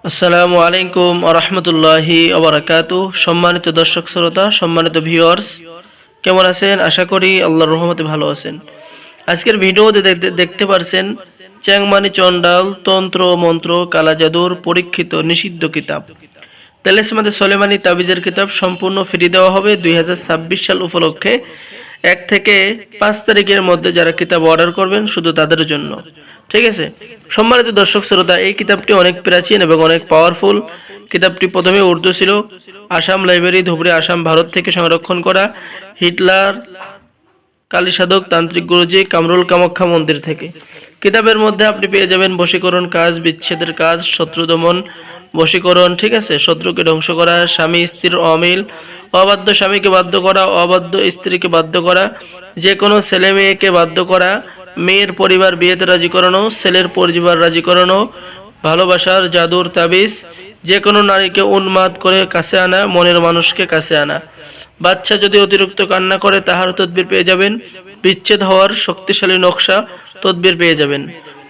আসসালামু আলাইকুম ওয়া রাহমাতুল্লাহি ওয়া বারাকাতুহু। সম্মানিত দর্শক শ্রোতা, সম্মানিত ভিউয়ার্স, কেমন আছেন? আশা করি আল্লাহর রহমতে ভালো আছেন। আজকের ভিডিওতে দেখতে পারছেন চ্যাংমানি চন্ডাল তন্ত্র মন্ত্র কালা জাদুর পরীক্ষিত নিষিদ্ধ কিতাব তেলেসমাদে সলেমানি তাবিজের কিতাব সম্পূর্ণ ফ্রি দেওয়া হবে 2026 সাল উপলক্ষে। 1 থেকে 5 তারিখের মধ্যে যারা কিতাব অর্ডার করবেন শুধু তাদের জন্য। ঠিক আছে, সম্মানিত দর্শক শ্রোতা, এই কিতাবটি অনেক প্রাচীন এবং অনেক পাওয়ারফুল। কিতাবটি প্রথমে উর্দু ছিল, আসাম লাইব্রেরি ধুবড়ী আসাম ভারত থেকে সংরক্ষণ করা, হিটলার কালীসাধক তান্ত্রিক গুরুজি কামরুল কামাখ্যা মন্দির থেকে। কিতাবের মধ্যে আপনি পেয়ে যাবেন বশীকরণ কাজ, বিচ্ছেদের কাজ, শত্রু দমন, বশীকরণ, ঠিক আছে, শত্রুকে ধ্বংস করা, স্বামী স্ত্রীর অমিল, অবাধ্য স্বামীকে বাধ্য করা, অবাধ্য স্ত্রীকে বাধ্য করা, যে কোনো ছেলে মেয়েকে বাধ্য করা, মেয়ের পরিবার বিয়েতে রাজি করানো, ছেলের পরিবার রাজি করানো, ভালোবাসার জাদুর তাবিজ, যে কোনো নারীকে উন্মাদ করে কাছে আনা, মনের মানুষকে কাছে আনা, বাচ্চা যদি অতিরিক্ত কান্না করে তাহার তদবির পেয়ে যাবেন, বিচ্ছেদ হওয়ার শক্তিশালী নকশা তদবির পেয়ে যাবেন,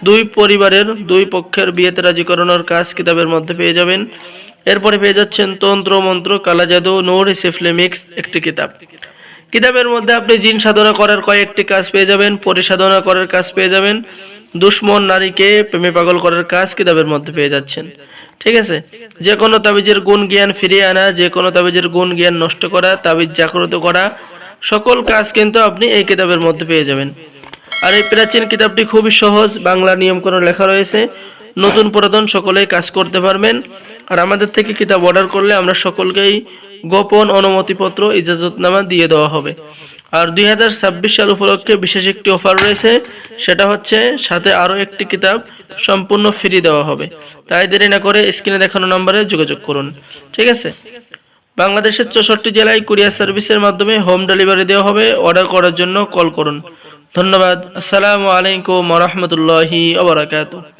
দুই পরিবারের দুই পক্ষের বিয়েতে রাজি করানোর কাজ কিতাবের মধ্যে পেয়ে যাবেন। এরপরে পেয়ে যাচ্ছেন তন্ত্র মন্ত্র কালা জাদু নূর সিফলি মিক্স একটি কিতাব। কিতাবের মধ্যে আপনি জিন সাধনা করার কয়েকটি কাজ পেয়ে যাবেন, পরিসাধনা করার কাজ পেয়ে যাবেন, দুশ্মন নারীকে প্রেমে পাগল করার কাজ কিতাবের মধ্যে পেয়ে যাচ্ছেন। ঠিক আছে, যে কোনো তাবিজের গুণ জ্ঞান ফিরিয়ে আনা, যে কোনো তাবিজের গুণ জ্ঞান নষ্ট করা, তাবিজ জাগ্রত করা, সকল কাজ কিন্তু আপনি এই কিতাবের মধ্যে পেয়ে যাবেন। আর এই প্রাচীন কিতাবটি খুবই সহজ, বাংলা নিয়মকানুন লেখা রয়েছে, নতুন পুরাতন সকলেই কাজ করতে পারবেন। আর আমাদের থেকে কিতাব অর্ডার করলে আমরা সকলকেই গোপন অনুমতিপত্র ইজাজতনামা দিয়ে দেওয়া হবে। আর 2026 সাল উপলক্ষে বিশেষ একটি অফার রয়েছে, সেটা হচ্ছে সাথে আরও একটি কিতাব সম্পূর্ণ ফ্রি দেওয়া হবে। তাই দেরি না করে স্ক্রিনে দেখানো নম্বরে যোগাযোগ করুন। ঠিক আছে, বাংলাদেশের 64 জেলায় কুরিয়ার সার্ভিসের মাধ্যমে হোম ডেলিভারি দেওয়া হবে। অর্ডার করার জন্য কল করুন। ধন্যবাদ। আসসালামু আলাইকুম ওয়া রাহমাতুল্লাহি ওয়া বারাকাতুহু।